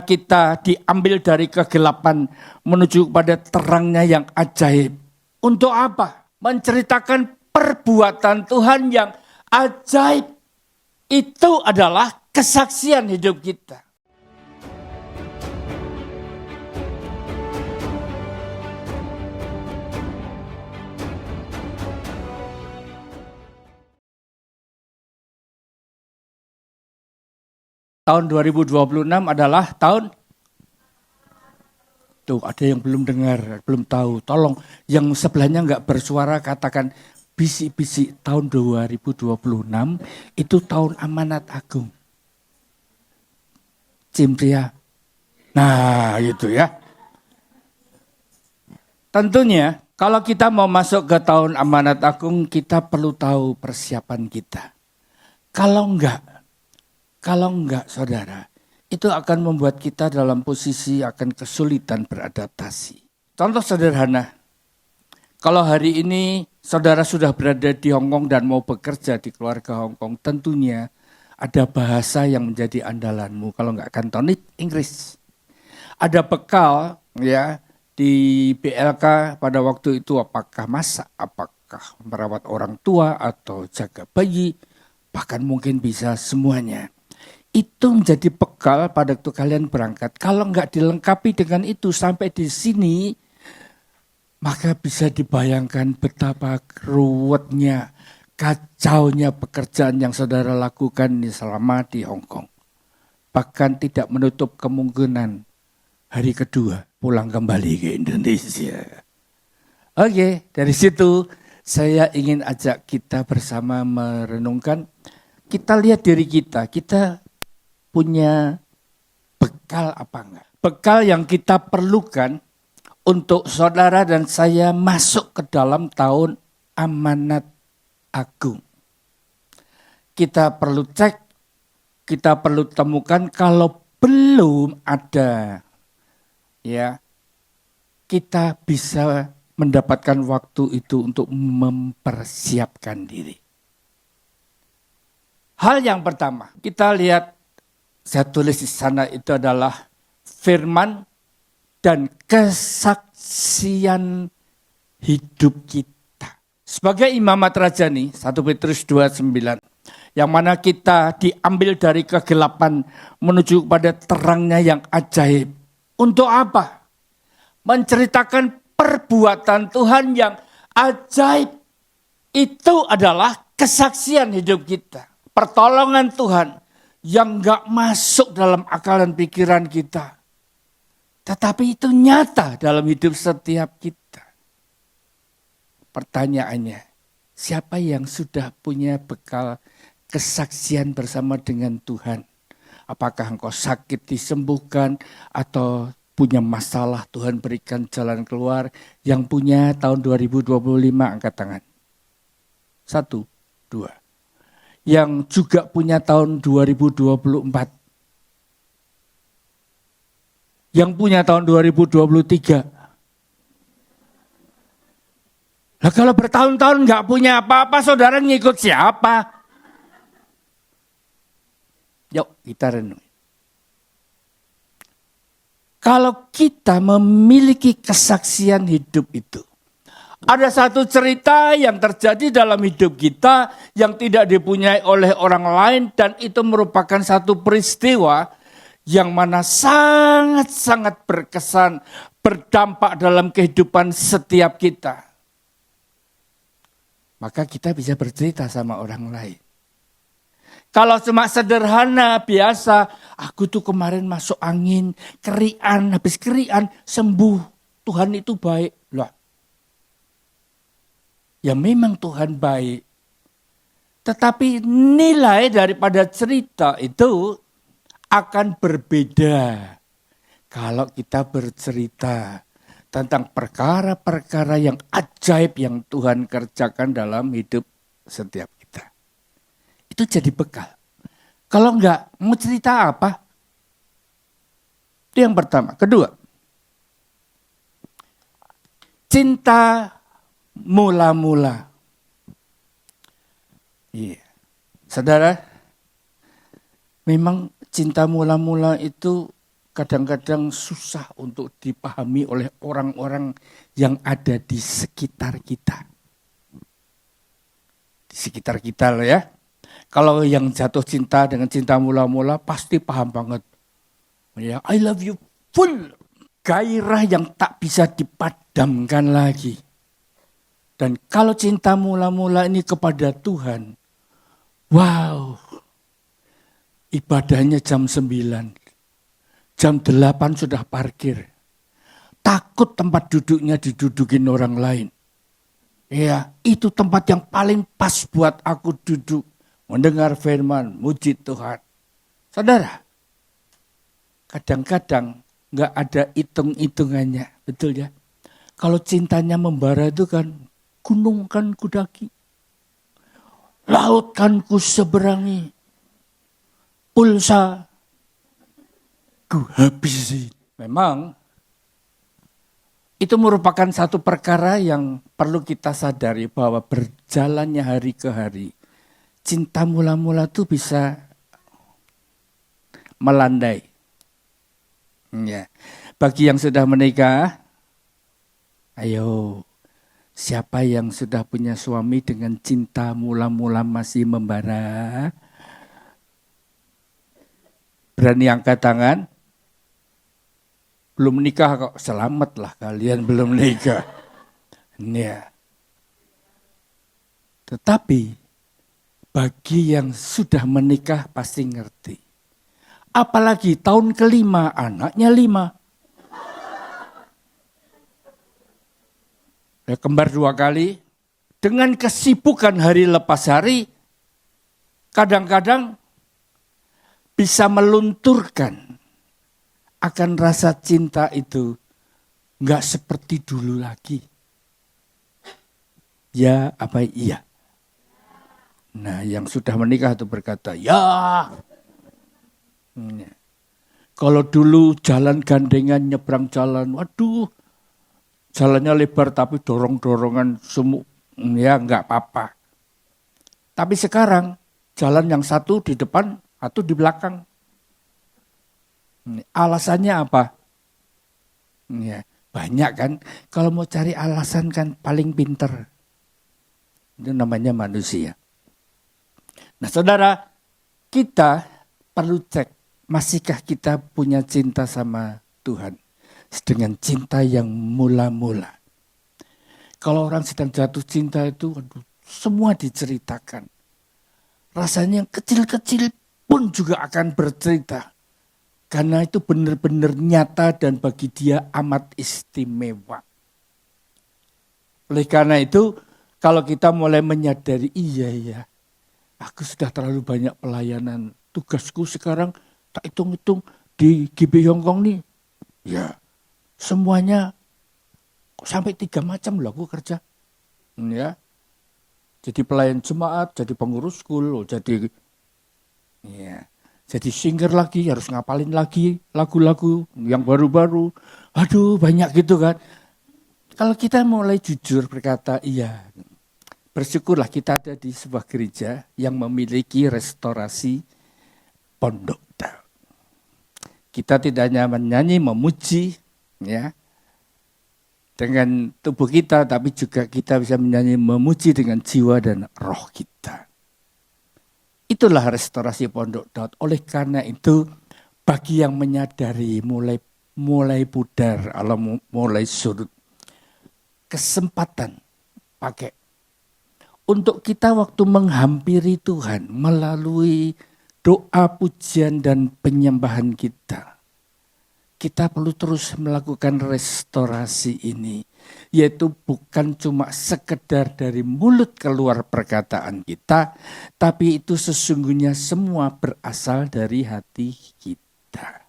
kita diambil dari kegelapan menuju kepada terangnya yang ajaib. Untuk apa? Menceritakan perbuatan Tuhan yang ajaib. Itu adalah kesaksian hidup kita. Tahun 2026 adalah tahun, tuh ada yang belum dengar, belum tahu. Tolong yang sebelahnya nggak bersuara katakan bisik-bisik, tahun 2026 itu tahun amanat agung. Cimpria. Nah gitu ya. Tentunya kalau kita mau masuk ke tahun amanat agung, kita perlu tahu persiapan kita. Kalau enggak saudara, itu akan membuat kita dalam posisi akan kesulitan beradaptasi. Contoh sederhana, kalau hari ini saudara sudah berada di Hong Kong dan mau bekerja di keluarga Hong Kong, tentunya ada bahasa yang menjadi andalanmu. Kalau enggak kantonit, Inggris. Ada bekal ya di BLK pada waktu itu, apakah masak, apakah merawat orang tua atau jaga bayi, bahkan mungkin bisa semuanya. Itu menjadi bekal pada waktu kalian berangkat. Kalau enggak dilengkapi dengan itu sampai di sini, maka bisa dibayangkan betapa ruwetnya, kacaunya pekerjaan yang saudara lakukan selama di Hong Kong. Bahkan tidak menutup kemungkinan hari kedua pulang kembali ke Indonesia. Oke, dari situ saya ingin ajak kita bersama merenungkan. Kita lihat diri kita punya bekal apa enggak? Bekal yang kita perlukan untuk saudara dan saya masuk ke dalam tahun amanat agung. Kita perlu cek, kita perlu temukan, kalau belum ada, ya kita bisa mendapatkan waktu itu untuk mempersiapkan diri. Hal yang pertama, kita lihat, saya tulis di sana itu adalah firman dan kesaksian hidup kita. Sebagai imamat rajani, 1 Petrus 2:9, yang mana kita diambil dari kegelapan menuju kepada terangnya yang ajaib. Untuk apa? Menceritakan perbuatan Tuhan yang ajaib. Itu adalah kesaksian hidup kita. Pertolongan Tuhan yang gak masuk dalam akal dan pikiran kita. Tetapi itu nyata dalam hidup setiap kita. Pertanyaannya, siapa yang sudah punya bekal kesaksian bersama dengan Tuhan? Apakah engkau sakit disembuhkan atau punya masalah Tuhan berikan jalan keluar? Yang punya tahun 2025 angkat tangan. 1, 2. Yang juga punya tahun 2024. Yang punya tahun 2023. Nah kalau bertahun-tahun nggak punya apa-apa, saudara ngikut siapa? Yuk kita renung. Kalau kita memiliki kesaksian hidup itu, ada satu cerita yang terjadi dalam hidup kita yang tidak dipunyai oleh orang lain, dan itu merupakan satu peristiwa yang mana sangat-sangat berkesan, berdampak dalam kehidupan setiap kita. Maka kita bisa bercerita sama orang lain. Kalau cuma sederhana, biasa, aku tuh kemarin masuk angin, kerian, habis kerian sembuh. Tuhan itu baik. Loh. Ya memang Tuhan baik. Tetapi nilai daripada cerita itu akan berbeda kalau kita bercerita tentang perkara-perkara yang ajaib yang Tuhan kerjakan dalam hidup setiap kita. Itu jadi bekal. Kalau enggak, mau cerita apa? Itu yang pertama. Kedua, cinta mula-mula. Iya. Saudara, memang cinta mula-mula itu kadang-kadang susah untuk dipahami oleh orang-orang yang ada di sekitar kita. Di sekitar kita loh ya. Kalau yang jatuh cinta dengan cinta mula-mula pasti paham banget. Ya, I love you full. Gairah yang tak bisa dipadamkan lagi. Dan kalau cinta mula-mula ini kepada Tuhan, wow, ibadahnya jam 9, jam 8 sudah parkir. Takut tempat duduknya didudukin orang lain. Ya, itu tempat yang paling pas buat aku duduk, mendengar firman, muji Tuhan. Saudara, kadang-kadang nggak ada hitung-hitungannya, betul ya? Kalau cintanya membara itu kan, gunung kan kudaki, laut kan kuseberangi, pulsa ku habisi. Memang itu merupakan satu perkara yang perlu kita sadari bahwa berjalannya hari ke hari, cinta mula-mula itu bisa melandai. Ya. Bagi yang sudah menikah, ayo, siapa yang sudah punya suami dengan cinta mula-mula masih membara? Berani angkat tangan? Belum nikah kok, selamatlah kalian belum nikah. Ya. Tetapi bagi yang sudah menikah pasti ngerti. Apalagi tahun kelima, anaknya 5. Ya, kembar 2 kali. Dengan kesibukan hari lepas hari, kadang-kadang bisa melunturkan akan rasa cinta itu nggak seperti dulu lagi. Ya apa iya? Nah yang sudah menikah itu berkata, ya. Kalau dulu jalan gandengan nyebrang jalan, waduh, jalannya lebar tapi dorong-dorongan semu, ya nggak apa-apa. Tapi sekarang jalan yang satu di depan atau di belakang. Alasannya apa? Ya, banyak kan. Kalau mau cari alasan kan paling pinter. Itu namanya manusia. Nah saudara, kita perlu cek. Masihkah kita punya cinta sama Tuhan? Dengan cinta yang mula-mula. Kalau orang sedang jatuh cinta itu, aduh, semua diceritakan. Rasanya yang kecil-kecil pun juga akan bercerita. Karena itu benar-benar nyata dan bagi dia amat istimewa. Oleh karena itu, kalau kita mulai menyadari, iya, aku sudah terlalu banyak pelayanan. Tugasku sekarang tak hitung-hitung di GB Hongkong nih. Ya, semuanya sampai 3 macam loh aku kerja. Ya, jadi pelayan jemaat, jadi pengurus school, jadi singer lagi, harus ngapalin lagi lagu-lagu yang baru-baru. Aduh, banyak gitu kan. Kalau kita mulai jujur berkata, iya, bersyukurlah kita ada di sebuah gereja yang memiliki restorasi pondok. Kita tidak hanya menyanyi, memuji, ya, dengan tubuh kita, tapi juga kita bisa menyanyi, memuji dengan jiwa dan roh kita. Itulah restorasi Pondok Daud. Oleh karena itu, bagi yang menyadari mulai pudar, atau mulai surut, kesempatan pakai untuk kita waktu menghampiri Tuhan melalui doa, pujian, dan penyembahan kita. Kita perlu terus melakukan restorasi ini. Yaitu bukan cuma sekedar dari mulut keluar perkataan kita. Tapi itu sesungguhnya semua berasal dari hati kita.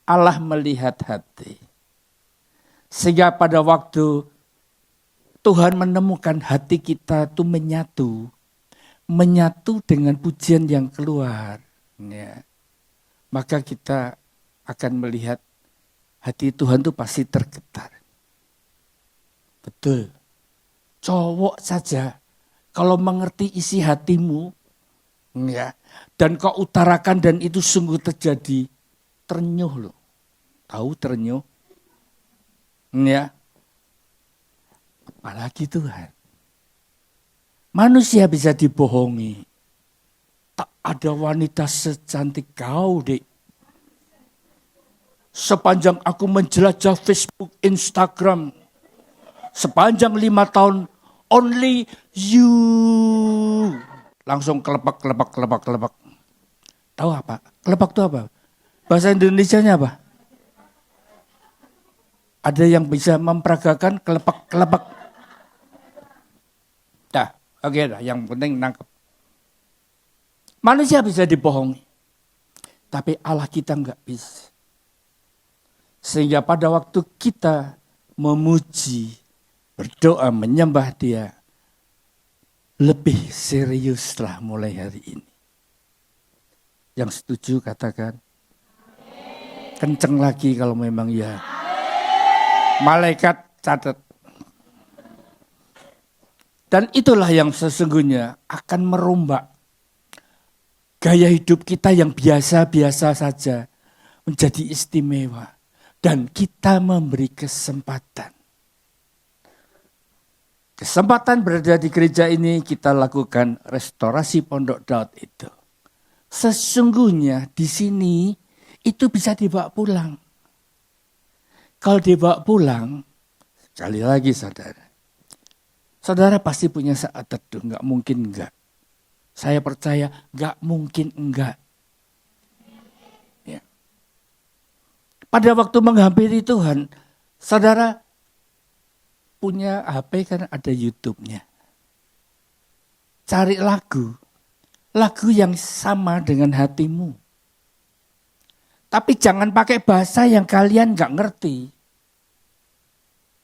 Allah melihat hati. Sehingga pada waktu Tuhan menemukan hati kita itu menyatu dengan pujian yang keluar, ya, maka kita akan melihat hati Tuhan itu pasti tergetar. Betul. Cowok saja kalau mengerti isi hatimu, ya, dan kau utarakan dan itu sungguh terjadi, ternyuh loh. Tahu terenyuh? Ya. Apalagi Tuhan. Manusia bisa dibohongi. Tak ada wanita secantik kau, Dek. Sepanjang aku menjelajah Facebook, Instagram, sepanjang 5 tahun, only you. Langsung kelepek. Tahu apa? Kelepek itu apa? Bahasa Indonesianya apa? Ada yang bisa memperagakan kelepek. Dah, oke dah. Yang penting nangkep. Manusia bisa dibohongi. Tapi Allah kita enggak bisa. Sehingga pada waktu kita memuji, berdoa, menyembah Dia, lebih seriuslah mulai hari ini. Yang setuju katakan, kenceng lagi kalau memang ya. Malaikat catat. Dan itulah yang sesungguhnya akan merombak gaya hidup kita yang biasa-biasa saja menjadi istimewa. Dan kita memberi kesempatan. Kesempatan berada di gereja ini kita lakukan restorasi Pondok Daud itu. Sesungguhnya di sini itu bisa dibawa pulang. Kalau dibawa pulang, sekali lagi saudara. Saudara pasti punya saat teduh, nggak mungkin enggak. Saya percaya nggak mungkin enggak. Pada waktu menghampiri Tuhan, saudara punya HP kan ada YouTube-nya. Cari lagu yang sama dengan hatimu. Tapi jangan pakai bahasa yang kalian gak ngerti.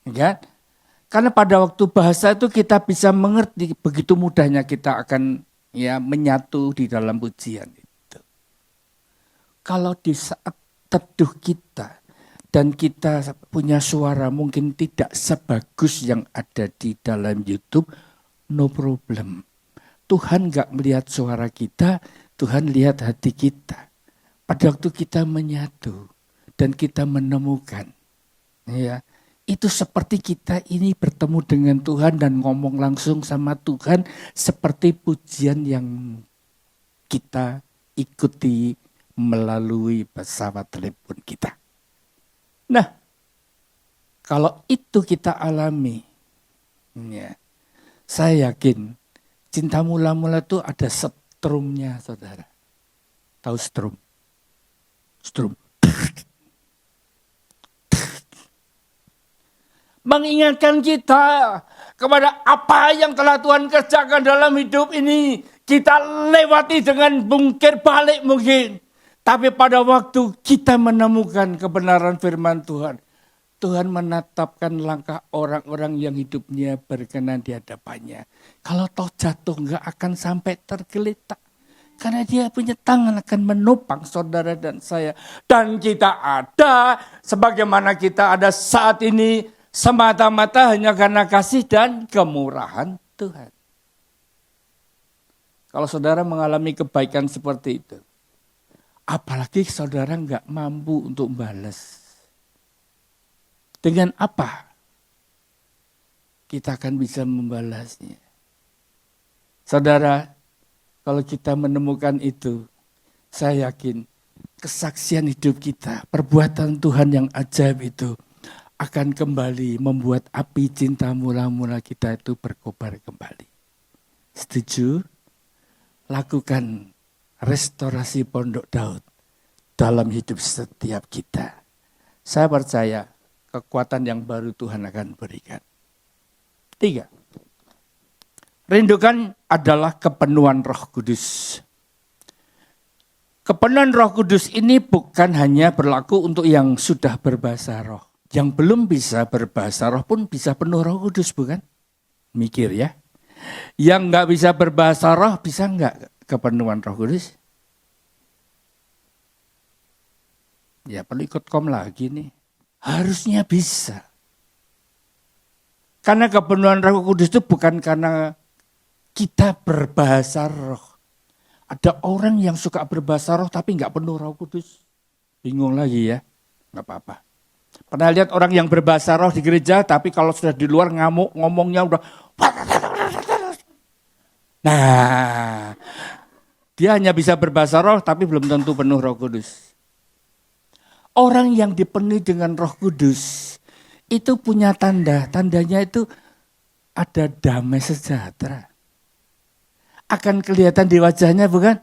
Ya? Karena pada waktu bahasa itu kita bisa mengerti, begitu mudahnya kita akan menyatu di dalam pujian itu. Kalau di saat teduh kita dan kita punya suara mungkin tidak sebagus yang ada di dalam YouTube, no problem. Tuhan gak melihat suara kita, Tuhan lihat hati kita. Pada waktu kita menyatu dan kita menemukan, itu seperti kita ini bertemu dengan Tuhan dan ngomong langsung sama Tuhan seperti pujian yang kita ikuti melalui pesawat telepon kita. Nah, kalau itu kita alami, saya yakin cinta mula-mula itu ada strumnya, saudara. Tahu strum? Strum. Mengingatkan kita kepada apa yang telah Tuhan kerjakan dalam hidup ini. Kita lewati dengan bungkir balik mungkin. Tapi pada waktu kita menemukan kebenaran firman Tuhan, Tuhan menetapkan langkah orang-orang yang hidupnya berkenan di hadapannya. Kalau toh jatuh enggak akan sampai tergeletak. Karena Dia punya tangan akan menopang saudara dan saya. Dan kita ada sebagaimana kita ada saat ini semata-mata hanya karena kasih dan kemurahan Tuhan. Kalau saudara mengalami kebaikan seperti itu, apalagi saudara enggak mampu untuk balas. Dengan apa kita akan bisa membalasnya? Saudara, kalau kita menemukan itu, saya yakin kesaksian hidup kita, perbuatan Tuhan yang ajaib itu akan kembali membuat api cinta mula-mula kita itu berkobar kembali. Setuju? Lakukan restorasi Pondok Daud dalam hidup setiap kita. Saya percaya kekuatan yang baru Tuhan akan berikan. 3. Rindukan adalah kepenuhan Roh Kudus. Kepenuhan Roh Kudus ini bukan hanya berlaku untuk yang sudah berbahasa roh. Yang belum bisa berbahasa roh pun bisa penuh Roh Kudus, bukan? Mikir ya. Yang nggak bisa berbahasa roh bisa nggak kepenuhan Roh Kudus? Ya perlu ikut kom lagi nih. Harusnya bisa. Karena kepenuhan Roh Kudus itu bukan karena kita berbahasa roh. Ada orang yang suka berbahasa roh tapi nggak penuh Roh Kudus. Bingung lagi ya. nggak apa-apa. Pernah lihat orang yang berbahasa roh di gereja, tapi kalau sudah di luar ngamuk, ngomongnya udah. Nah, dia hanya bisa berbahasa roh, tapi belum tentu penuh Roh Kudus. Orang yang dipenuhi dengan Roh Kudus, itu punya tanda. Tandanya itu ada damai sejahtera. Akan kelihatan di wajahnya, bukan?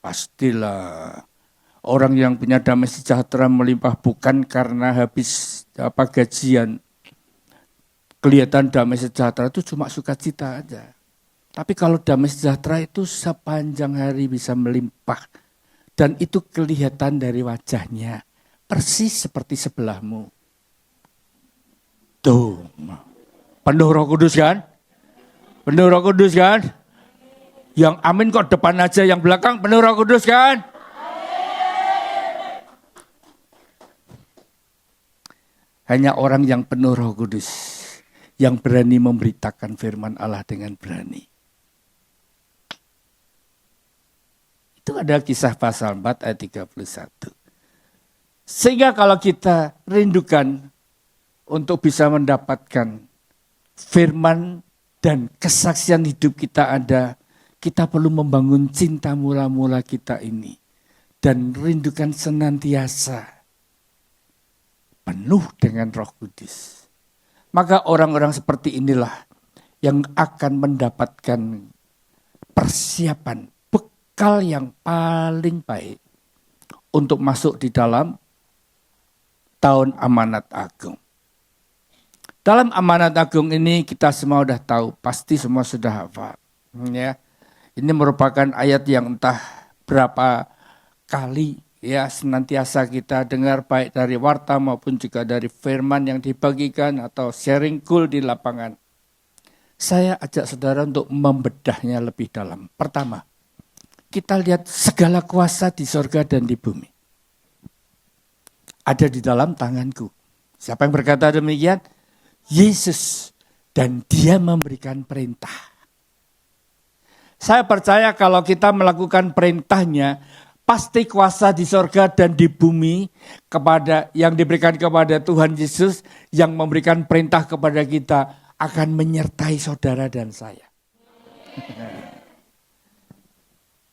Pastilah. Orang yang punya damai sejahtera melimpah bukan karena habis gajian. Kelihatan damai sejahtera itu cuma sukacita aja. Tapi kalau damai sejahtera itu sepanjang hari bisa melimpah. Dan itu kelihatan dari wajahnya. Persis seperti sebelahmu. Tuh. Penuh Roh Kudus kan? Penuh Roh Kudus kan? Yang amin kok depan aja, yang belakang penuh Roh Kudus kan? Hanya orang yang penuh Roh Kudus yang berani memberitakan firman Allah dengan berani. Itu ada Kisah pasal 4 ayat 31. Sehingga kalau kita rindukan untuk bisa mendapatkan firman dan kesaksian hidup kita ada, kita perlu membangun cinta mula-mula kita ini. Dan rindukan senantiasa penuh dengan Roh Kudus. Maka orang-orang seperti inilah yang akan mendapatkan persiapan, bekal yang paling baik untuk masuk di dalam tahun amanat agung. Dalam amanat agung ini kita semua sudah tahu, pasti semua sudah hafal. Ya. Ini merupakan ayat yang entah berapa kali ya senantiasa kita dengar baik dari warta maupun juga dari firman yang dibagikan atau sharing cool di lapangan. Saya ajak saudara untuk membedahnya lebih dalam. Pertama, kita lihat segala kuasa di sorga dan di bumi. Ada di dalam tanganku. Siapa yang berkata demikian? Yesus, dan dia memberikan perintah. Saya percaya kalau kita melakukan perintahnya, pasti kuasa di sorga dan di bumi kepada yang diberikan kepada Tuhan Yesus yang memberikan perintah kepada kita akan menyertai saudara dan saya.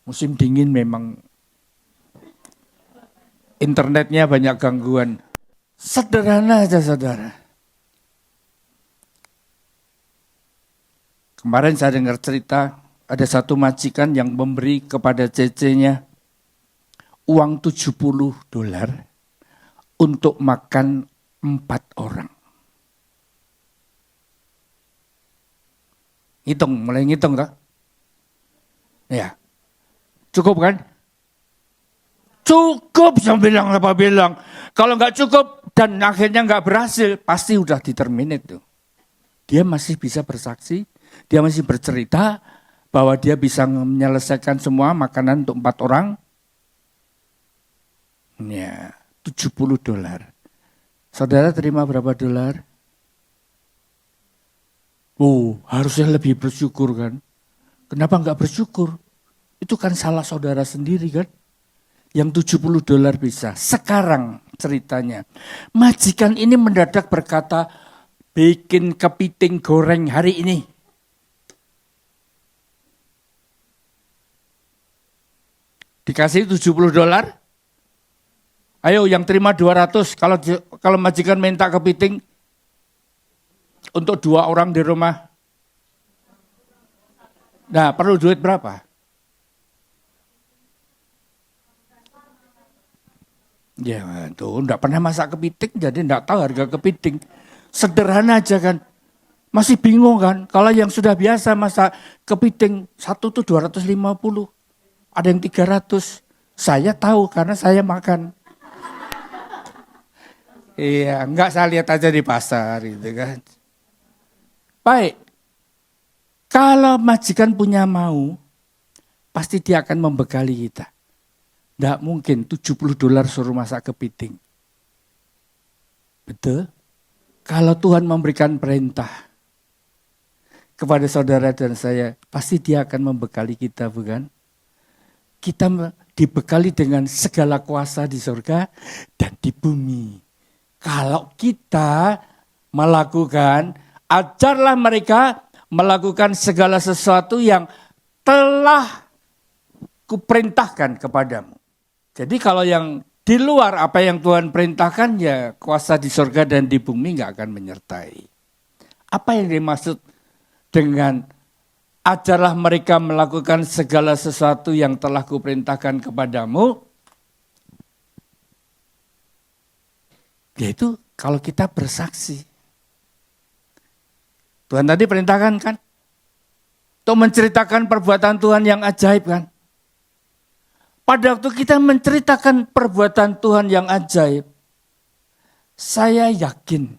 Musim dingin memang internetnya banyak gangguan. Sederhana aja saudara. Kemarin saya dengar cerita ada satu majikan yang memberi kepada cece-nya uang $70 untuk makan 4 orang. Mulai ngitung tak? Ya. Cukup kan? Cukup, saya bilang apa bilang. Kalau nggak cukup dan akhirnya nggak berhasil, pasti udah diterminate tuh. Dia masih bisa bersaksi, dia masih bercerita bahwa dia bisa menyelesaikan semua makanan untuk 4 orang. Ya, $70. Saudara terima berapa dolar? Oh, harusnya lebih bersyukur kan? Kenapa nggak bersyukur? Itu kan salah saudara sendiri kan? Yang $70 bisa. Sekarang ceritanya, majikan ini mendadak berkata, bikin kepiting goreng hari ini. Dikasih $70. Ayo yang terima 200, kalau majikan minta kepiting untuk 2 orang di rumah. Nah, perlu duit berapa? Ya, tuh enggak pernah masak kepiting jadi enggak tahu harga kepiting. Sederhana aja kan. Masih bingung kan? Kalau yang sudah biasa masak kepiting, satu tuh 250. Ada yang 300. Saya tahu karena saya makan. Iya, enggak saya lihat aja di pasar gitu kan. Baik, kalau majikan punya mau, pasti dia akan membekali kita. Enggak mungkin $70 suruh masak kepiting. Betul? Kalau Tuhan memberikan perintah kepada saudara dan saya, pasti dia akan membekali kita, bukan? dibekali dengan segala kuasa di surga dan di bumi. Kalau kita melakukan, ajarlah mereka melakukan segala sesuatu yang telah kuperintahkan kepadamu. Jadi kalau yang di luar apa yang Tuhan perintahkan, ya kuasa di surga dan di bumi gak akan menyertai. Apa yang dimaksud dengan ajarlah mereka melakukan segala sesuatu yang telah kuperintahkan kepadamu? Yaitu kalau kita bersaksi. Tuhan tadi perintahkan kan? Untuk menceritakan perbuatan Tuhan yang ajaib kan? Pada waktu kita menceritakan perbuatan Tuhan yang ajaib, saya yakin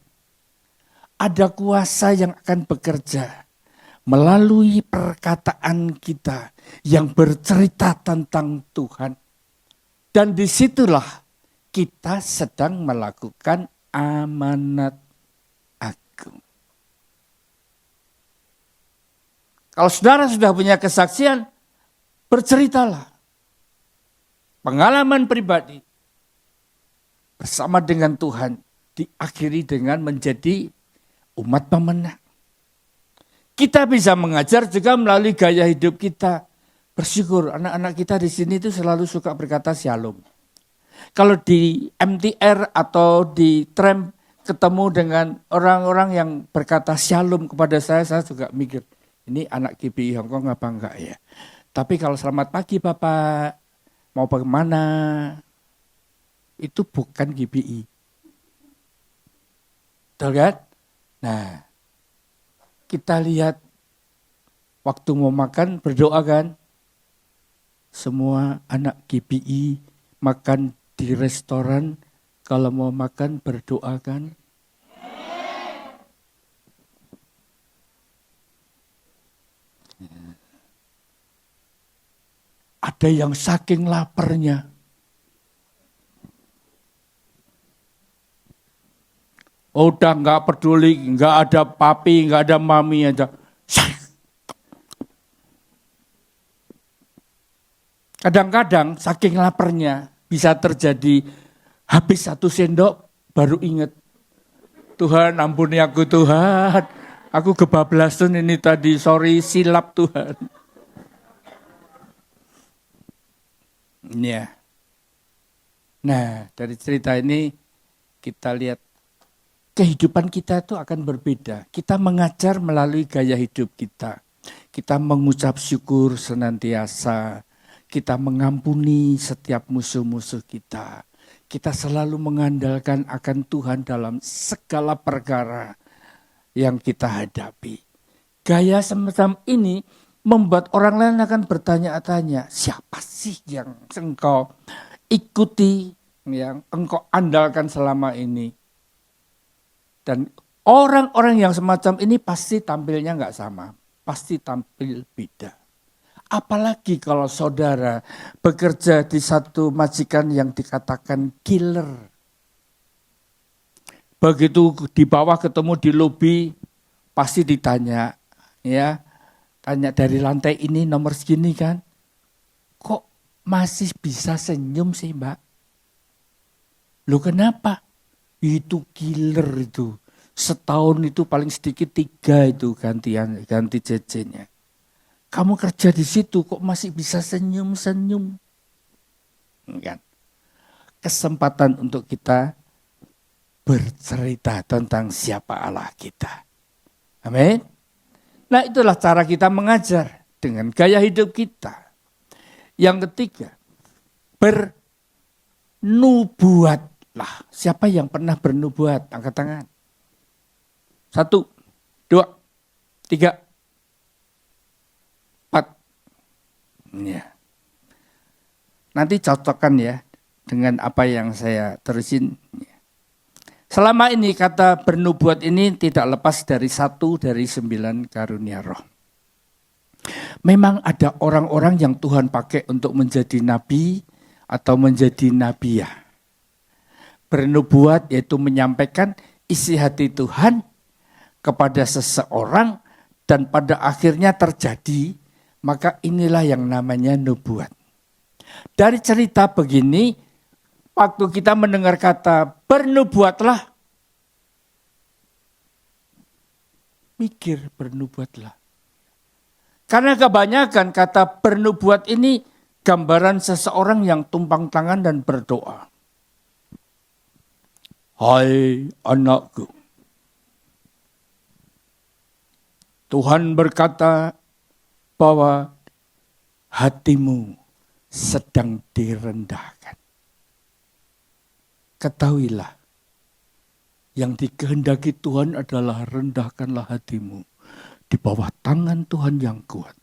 ada kuasa yang akan bekerja melalui perkataan kita yang bercerita tentang Tuhan. Dan disitulah kita sedang melakukan amanat agung. Kalau saudara sudah punya kesaksian, berceritalah. Pengalaman pribadi bersama dengan Tuhan diakhiri dengan menjadi umat pemenang. Kita bisa mengajar juga melalui gaya hidup kita. Bersyukur anak-anak kita di sini itu selalu suka berkata shalom. Kalau di MTR atau di tram ketemu dengan orang-orang yang berkata shalom kepada saya juga mikir, ini anak GBI Hongkong apa enggak ya? Tapi kalau selamat pagi Bapak, mau bagaimana? Itu bukan GBI. Betul kan? Nah, kita lihat waktu mau makan berdoa kan? Semua anak GBI makan di restoran, kalau mau makan berdoa kan? Ada yang saking laparnya, udah nggak peduli, nggak ada papi, nggak ada mami aja. Kadang-kadang saking laparnya bisa terjadi habis 1 sendok baru ingat, Tuhan ampuni aku Tuhan, aku kebablasan ini tadi, sorry silap Tuhan. Ya. Nah, dari cerita ini kita lihat kehidupan kita itu akan berbeda. Kita mengajar melalui gaya hidup kita. Kita mengucap syukur senantiasa. Kita mengampuni setiap musuh-musuh kita. Kita selalu mengandalkan akan Tuhan dalam segala perkara yang kita hadapi. Gaya semacam ini membuat orang lain akan bertanya-tanya, siapa sih yang engkau ikuti, yang engkau andalkan selama ini? Dan orang-orang yang semacam ini pasti tampilnya nggak sama, pasti tampil beda. Apalagi kalau saudara bekerja di satu majikan yang dikatakan killer. Begitu di bawah ketemu di lobi, pasti ditanya, ya, tanya dari lantai ini nomor segini kan, kok masih bisa senyum sih Mbak? Loh kenapa? Itu killer itu. Setahun itu paling sedikit 3 itu ganti jajannya. Kamu kerja di situ kok masih bisa senyum-senyum? Kan? Kesempatan untuk kita bercerita tentang siapa Allah kita. Amin. Nah itulah cara kita mengajar dengan gaya hidup kita. Yang ketiga, bernubuatlah. Siapa yang pernah bernubuat? Angkat tangan. 1, 2, 3, 4. Ya. Nanti cocokkan ya dengan apa yang saya terusin. Selama ini kata bernubuat ini tidak lepas dari 1 dari 9 karunia roh. Memang ada orang-orang yang Tuhan pakai untuk menjadi nabi atau menjadi nabiah. Bernubuat yaitu menyampaikan isi hati Tuhan kepada seseorang dan pada akhirnya terjadi, maka inilah yang namanya nubuat. Dari cerita begini, waktu kita mendengar kata bernubuatlah, mikir bernubuatlah. Karena kebanyakan kata bernubuat ini gambaran seseorang yang tumpang tangan dan berdoa. Hai anakku, Tuhan berkata bahwa hatimu sedang direndahkan. Ketahuilah, yang dikehendaki Tuhan adalah rendahkanlah hatimu di bawah tangan Tuhan yang kuat,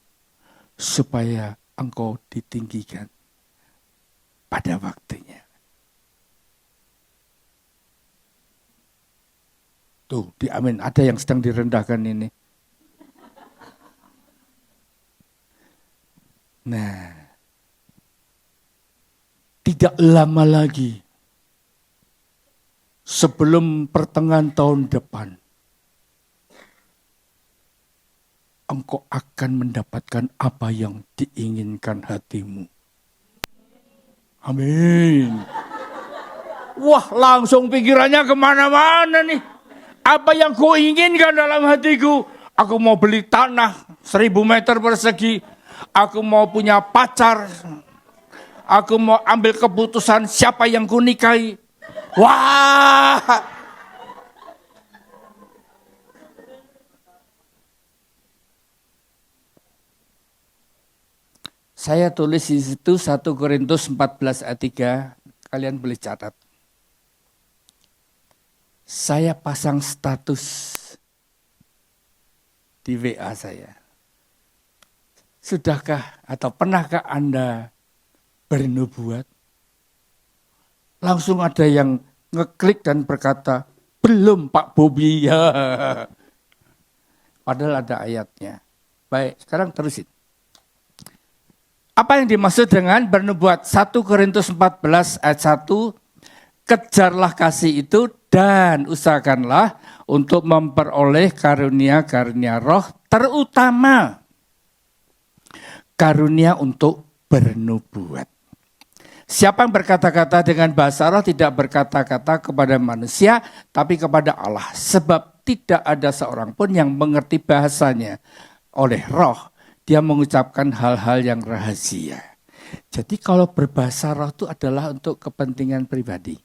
supaya engkau ditinggikan pada waktunya. Tuh, amin. Ada yang sedang direndahkan ini. Nah, tidak lama lagi sebelum pertengahan tahun depan, engkau akan mendapatkan apa yang diinginkan hatimu. Amin. Wah, langsung pikirannya kemana-mana nih. Apa yang kau inginkan dalam hatiku? Aku mau beli tanah 1000 meter persegi. Aku mau punya pacar. Aku mau ambil keputusan siapa yang ku nikahi. Wah. Saya tulis di situ 1 Korintus 14 ayat 3. Kalian boleh catat. Saya pasang status di WA saya. Sudahkah atau pernahkah Anda bernubuat? Langsung ada yang ngeklik dan berkata, belum Pak Bobi. Ya. Padahal ada ayatnya. Baik, sekarang terusin. Apa yang dimaksud dengan bernubuat? 1 Korintus 14 ayat 1. Kejarlah kasih itu dan usahakanlah untuk memperoleh karunia-karunia roh, terutama karunia untuk bernubuat. Siapa yang berkata-kata dengan bahasa roh tidak berkata-kata kepada manusia, tapi kepada Allah. Sebab tidak ada seorang pun yang mengerti bahasanya. Oleh roh, dia mengucapkan hal-hal yang rahasia. Jadi kalau berbahasa roh itu adalah untuk kepentingan pribadi.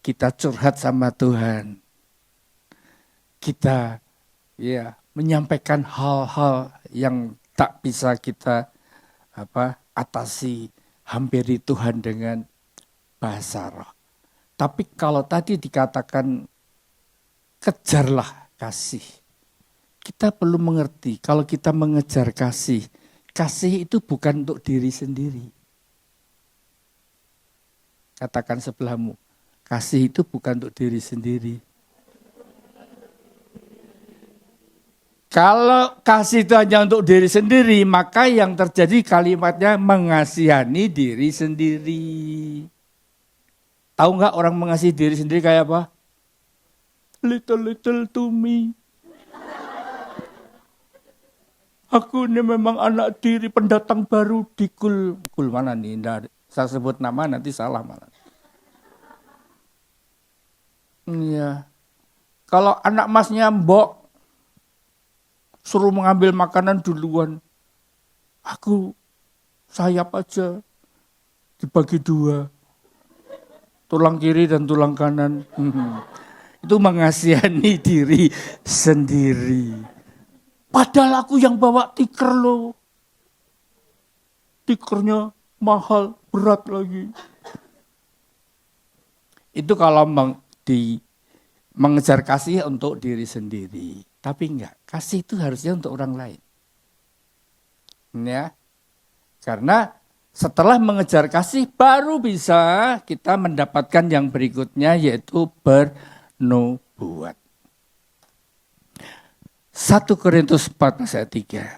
Kita curhat sama Tuhan. Kita menyampaikan hal-hal yang tak bisa kita atasi, hampiri Tuhan dengan bahasa roh. Tapi kalau tadi dikatakan kejarlah kasih, kita perlu mengerti kalau kita mengejar kasih, kasih itu bukan untuk diri sendiri. Katakan sebelahmu, kasih itu bukan untuk diri sendiri. Kalau kasih itu hanya untuk diri sendiri, maka yang terjadi kalimatnya mengasihani diri sendiri. Tahu nggak orang mengasihi diri sendiri kayak apa? Little to me. Aku ini memang anak tiri pendatang baru di kul mana nih? Nggak, saya sebut nama nanti salah malah. Iya. Kalau anak masnya mbok suruh mengambil makanan duluan. Aku sayap aja. Dibagi 2. Tulang kiri dan tulang kanan. Itu mengasihani diri sendiri. Padahal aku yang bawa tiker loh. Tikernya mahal, berat lagi. Itu kalau mengejar kasih untuk diri sendiri. Tapi enggak, kasih itu harusnya untuk orang lain. Ya. Karena setelah mengejar kasih baru bisa kita mendapatkan yang berikutnya yaitu bernubuat. 1 Korintus 14 ayat 3.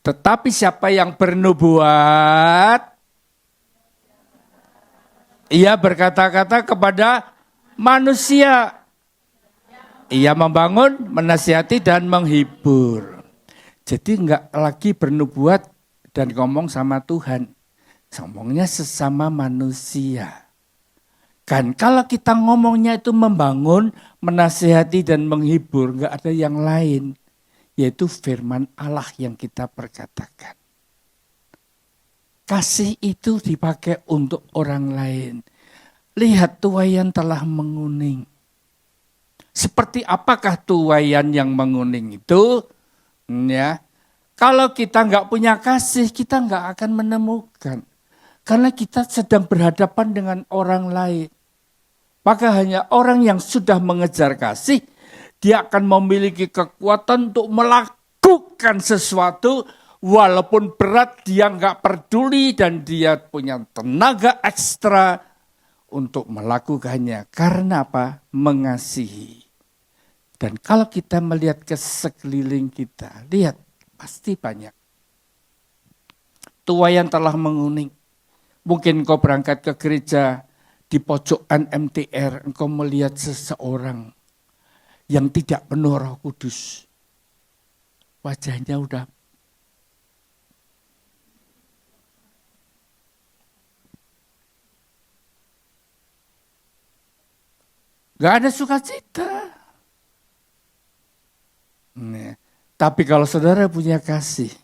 Tetapi siapa yang bernubuat, ia berkata-kata kepada manusia. Ia membangun, menasihati, dan menghibur. Jadi enggak lagi bernubuat dan ngomong sama Tuhan. Ngomongnya sesama manusia. Kan kalau kita ngomongnya itu membangun, menasihati dan menghibur, enggak ada yang lain. Yaitu firman Allah yang kita perkatakan. Kasih itu dipakai untuk orang lain. Lihat tuaian telah menguning. Seperti apakah tuaian yang menguning itu? Ya, kalau kita nggak punya kasih, kita nggak akan menemukan. Karena kita sedang berhadapan dengan orang lain. Maka hanya orang yang sudah mengejar kasih, dia akan memiliki kekuatan untuk melakukan sesuatu. Walaupun berat, dia nggak peduli dan dia punya tenaga ekstra untuk melakukannya. Karena apa? Mengasihi. Dan kalau kita melihat ke sekeliling kita, lihat pasti banyak. Tuaian telah menguning. Mungkin kau berangkat ke gereja di pojokan MTR, engkau melihat seseorang yang tidak penuh Roh Kudus. Wajahnya udah gak ada sukacita. Nah, tapi kalau saudara punya kasih,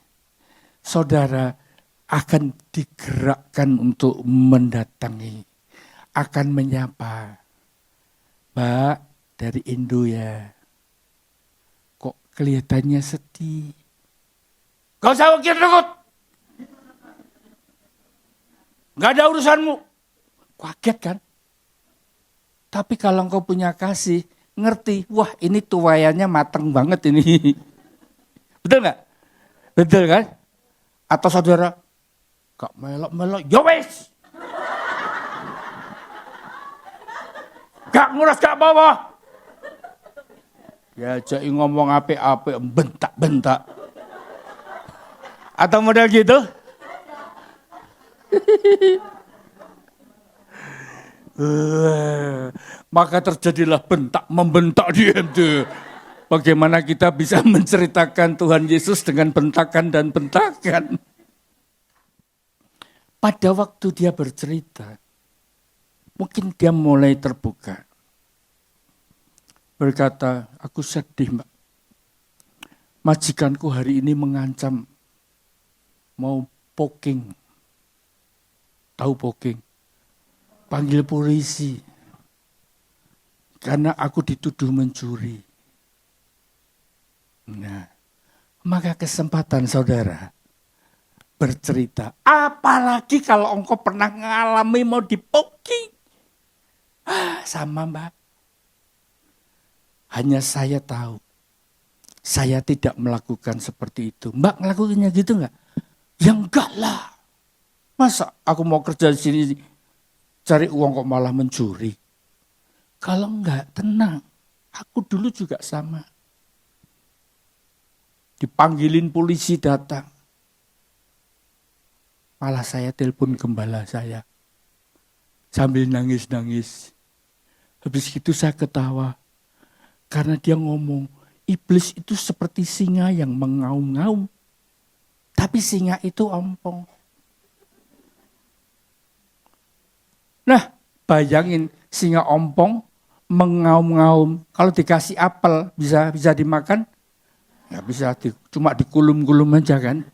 saudara akan digerakkan untuk mendatangi, akan menyapa. Mbak, dari Indo ya, kok kelihatannya sedih. Gak usah mikir takut. Gak ada urusanmu. Kaget kan? Tapi kalau engkau punya kasih, ngerti, wah ini tuaiannya mateng banget ini. Betul nggak? Betul kan? Atau saudara, gak melok-melok, ya wes. Gak nguras, gak bawa. Ya jadi ngomong ape-ape, bentak-bentak. Atau model gitu? Maka terjadilah bentak-membentak di ente. Bagaimana kita bisa menceritakan Tuhan Yesus dengan bentakan dan bentakan. Pada waktu dia bercerita, mungkin dia mulai terbuka. Berkata, aku sedih Mbak. Majikanku hari ini mengancam mau poking. Tahu poking? Panggil polisi. Karena aku dituduh mencuri. Nah, maka kesempatan saudara bercerita. Apalagi kalau engkau pernah mengalami mau dipoking. Sama Mbak. Hanya saya tahu. Saya tidak melakukan seperti itu. Mbak ngelakuinnya gitu enggak? Ya enggak lah. Masa aku mau kerja di sini cari uang kok malah mencuri? Kalau enggak, tenang. Aku dulu juga sama. Dipanggilin polisi datang. Malah saya telepon gembala saya. Sambil nangis-nangis. Habis itu saya ketawa. Karena dia ngomong, iblis itu seperti singa yang mengaum-ngaum. Tapi singa itu ompong. Nah, bayangin singa ompong mengaum-ngaum. Kalau dikasih apel bisa dimakan? Ya bisa, cuma dikulum-kulum aja kan.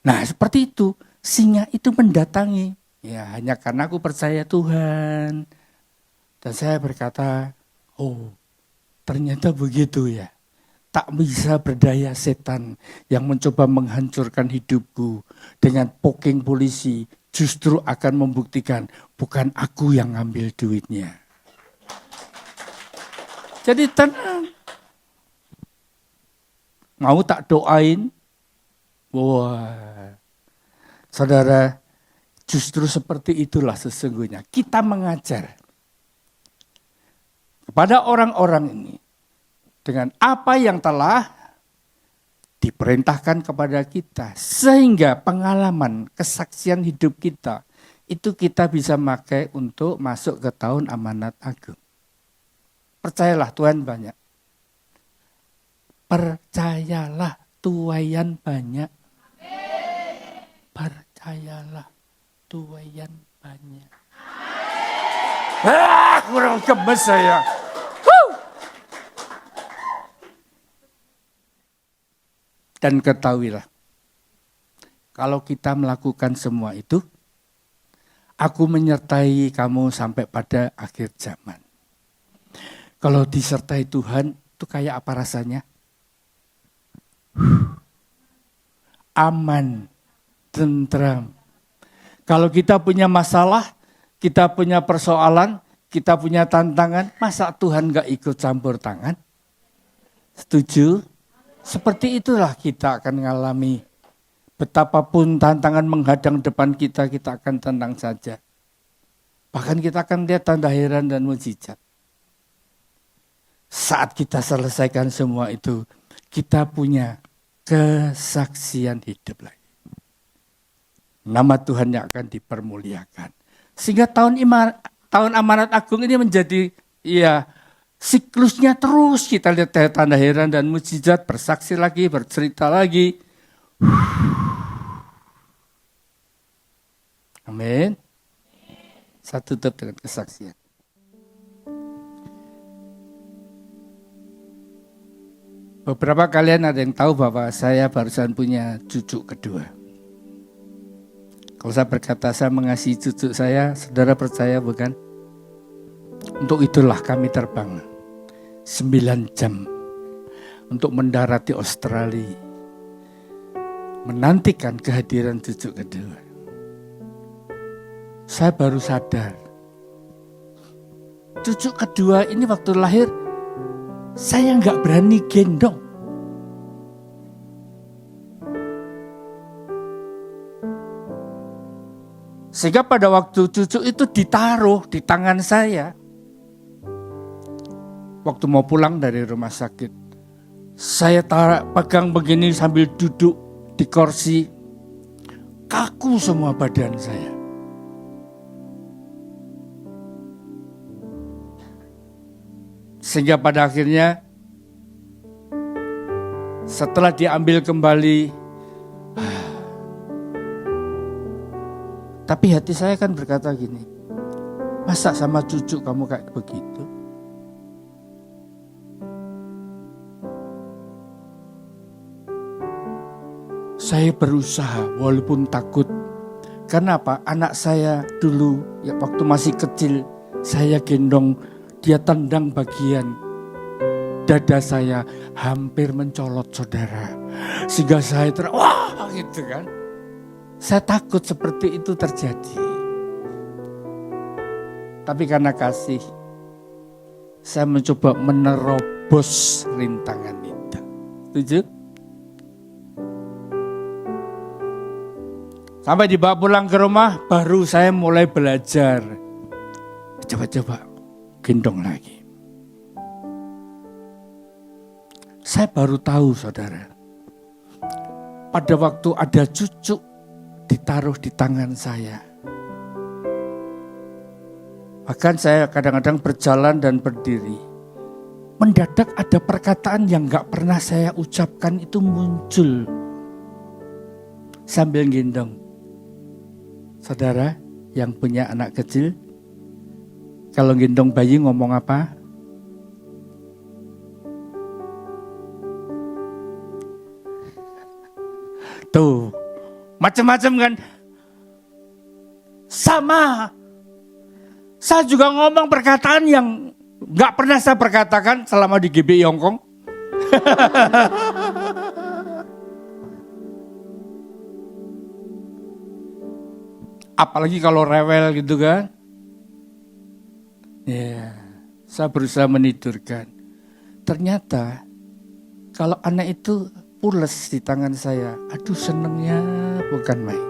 Nah seperti itu, singa itu mendatangi. Ya hanya karena aku percaya Tuhan. Dan saya berkata, oh ternyata begitu ya. Tak bisa berdaya setan yang mencoba menghancurkan hidupku dengan poking polisi. Justru akan membuktikan bukan aku yang ngambil duitnya. Jadi tenang. Mau tak doain? Wah, saudara, justru seperti itulah sesungguhnya. Kita mengajar kepada orang-orang ini dengan apa yang telah diperintahkan kepada kita. Sehingga pengalaman, kesaksian hidup kita, itu kita bisa pakai untuk masuk ke tahun amanat agung. Percayalah Tuhan banyak. Percayalah tuaian banyak. Percayalah, tuaian banyak. Kurang gemes saya. Dan ketahuilah, kalau kita melakukan semua itu, aku menyertai kamu sampai pada akhir zaman. Kalau disertai Tuhan, itu kayak apa rasanya? Aman, tentram. Kalau kita punya masalah, kita punya persoalan, kita punya tantangan, masa Tuhan gak ikut campur tangan? Setuju? Seperti itulah kita akan mengalami. Betapapun tantangan menghadang depan kita, kita akan tenang saja. Bahkan kita akan lihat tanda heran dan mukjizat. Saat kita selesaikan semua itu, kita punya kesaksian hidup lagi. Nama Tuhan yang akan dipermuliakan. Sehingga tahun amanat agung ini menjadi siklusnya terus kita lihat tanda heran dan mukjizat, bersaksi lagi, bercerita lagi. Amin. Saya tutup dengan kesaksian. Beberapa kalian ada yang tahu bahwa saya barusan punya cucu kedua. Kalau saya berkata saya mengasihi cucu saya, saudara percaya bukan? Untuk itulah kami terbang 9 jam untuk mendarat di Australia, menantikan kehadiran cucu kedua. Saya baru sadar, cucu kedua ini waktu lahir, saya nggak berani gendong. Sehingga pada waktu cucu itu ditaruh di tangan saya, waktu mau pulang dari rumah sakit, saya pegang begini sambil duduk di kursi, kaku semua badan saya. Sehingga pada akhirnya setelah diambil kembali, tapi hati saya kan berkata gini, masa sama cucu kamu kayak begitu? Saya berusaha walaupun takut. Karena apa? Anak saya dulu ya waktu masih kecil, saya gendong, dia tendang bagian dada saya, hampir mencolot saudara. Sehingga saya wah gitu kan. Saya takut seperti itu terjadi. Tapi karena kasih, saya mencoba menerobos rintangan itu. Setuju? Sampai dibawa pulang ke rumah, baru saya mulai belajar. Coba-coba gendong lagi. Saya baru tahu saudara, pada waktu ada cucu ditaruh di tangan saya. Bahkan saya kadang-kadang berjalan dan berdiri. Mendadak ada perkataan yang gak pernah saya ucapkan itu muncul. Sambil gendong. Saudara yang punya anak kecil, kalau gendong bayi ngomong apa? Tuh, macam-macam kan? Sama. Saya juga ngomong perkataan yang gak pernah saya perkatakan selama di GBI Hongkong. Apalagi kalau rewel gitu kan. Ya, saya berusaha menidurkan. Ternyata kalau anak itu pules di tangan saya, aduh senengnya bukan main.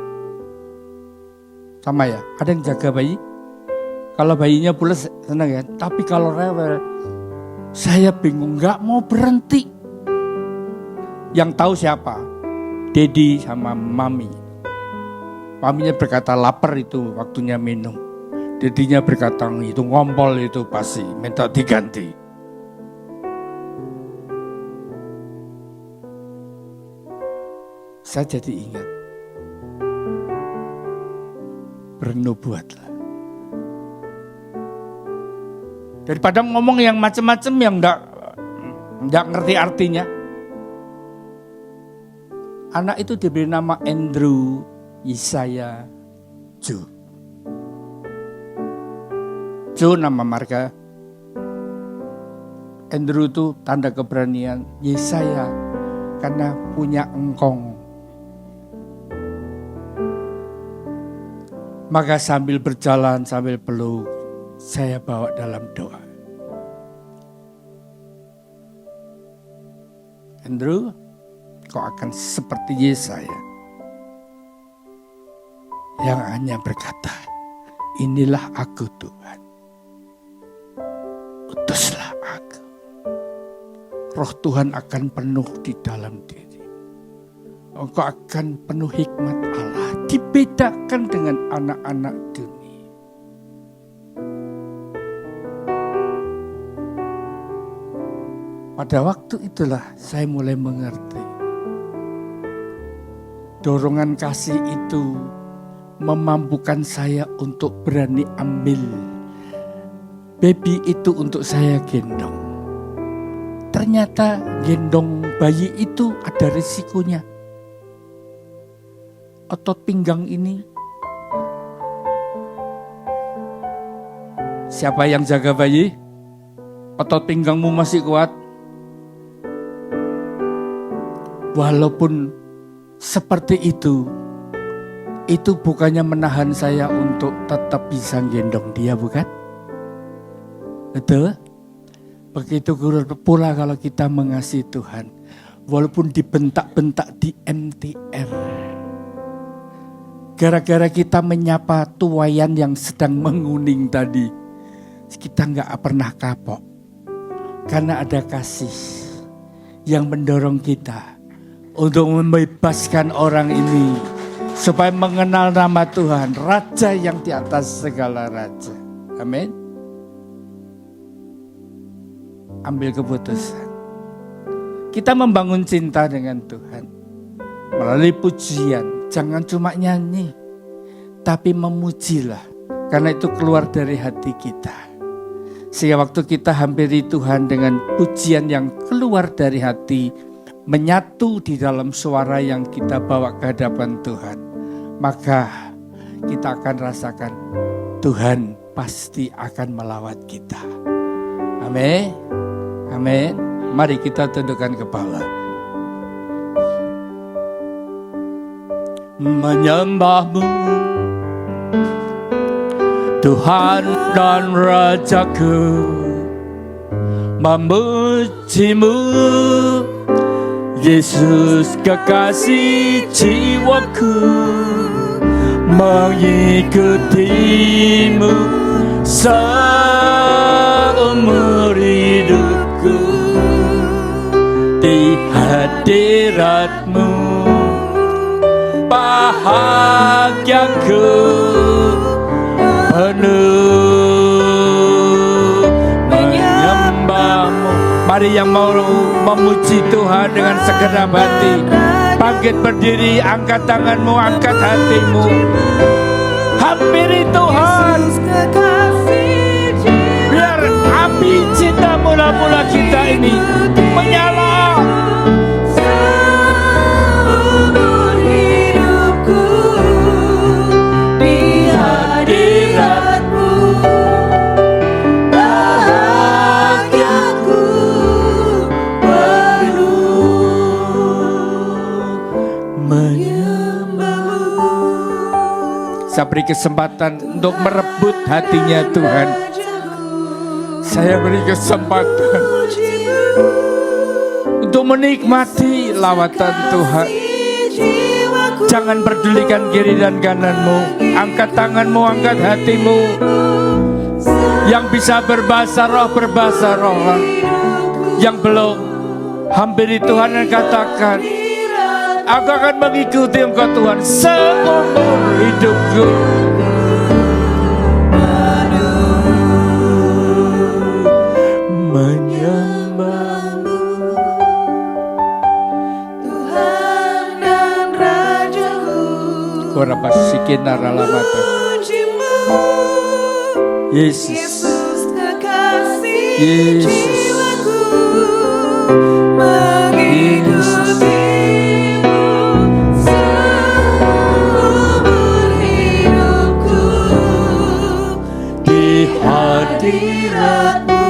Sama ya, ada yang jaga bayi. Kalau bayinya pules seneng ya, tapi kalau rewel, saya bingung, gak mau berhenti. Yang tahu siapa? Dedi sama mami. Maminya berkata lapar itu waktunya minum. Dedinya berkata itu ngompol itu pasti minta diganti. saya jadi ingat. Bernubuatlah. Daripada ngomong yang macam-macam yang enggak ngerti artinya. Anak itu diberi nama Andrew, Yesaya, Joe. Joe nama marga. Andrew itu tanda keberanian. Yesaya karena punya engkong. Maka sambil berjalan, sambil peluk, saya bawa dalam doa. Andrew, kau akan seperti Yesaya yang hanya berkata, inilah aku Tuhan, utuslah aku. Roh Tuhan akan penuh di dalam diri. Engkau akan penuh hikmat Allah. Dibedakan dengan anak-anak dunia. Pada waktu itulah saya mulai mengerti. Dorongan kasih itu memampukan saya untuk berani ambil baby itu untuk saya gendong. Ternyata gendong bayi itu ada risikonya. Otot pinggang ini, siapa yang jaga bayi? Otot pinggangmu masih kuat? Walaupun seperti itu bukannya menahan saya untuk tetap bisa gendong dia, bukan? Betul? Begitu pula kalau kita mengasihi Tuhan, walaupun dibentak-bentak di MTR, gara-gara kita menyapa tuayan yang sedang menguning tadi, kita nggak pernah kapok. Karena ada kasih yang mendorong kita untuk membebaskan orang ini supaya mengenal nama Tuhan, Raja yang di atas segala raja. Amin. Ambil keputusan. Kita membangun cinta dengan Tuhan melalui pujian. Jangan cuma nyanyi, tapi memujilah. Karena itu keluar dari hati kita. Sehingga waktu kita hampiri Tuhan dengan pujian yang keluar dari hati, menyatu di dalam suara yang kita bawa ke hadapan Tuhan, maka kita akan rasakan Tuhan pasti akan melawat kita. Amin. Amin. Mari kita tundukkan kepala. Menyembahmu Tuhan dan Rajaku, memujimu Yesus kekasih jiwaku, mengikutimu seumur hidupku, di hadiratmu bahagiaku penuh menyembahmu. Mari yang mau memuji Tuhan dengan segenap hati, bangkit berdiri, angkat tanganmu, angkat hatimu, hampiri Tuhan. Biar api cinta mula-mula kita ini menyala. Saya beri kesempatan untuk merebut hatinya Tuhan. Saya beri kesempatan untuk menikmati lawatan Tuhan. Jangan pedulikan kiri dan kananmu. Angkat tanganmu, angkat hatimu. Yang bisa berbahasa roh, berbahasa roh. Yang belum, hampiri Tuhan dan katakan, aku akan mengikuti Engkau Tuhan seumur hidupku. Menyembahmu Tuhan dan kinaralamata. Yesus. Yesus kekasih Yesus. jiwaku, mengikutimu seumur hidupku, di hadiratmu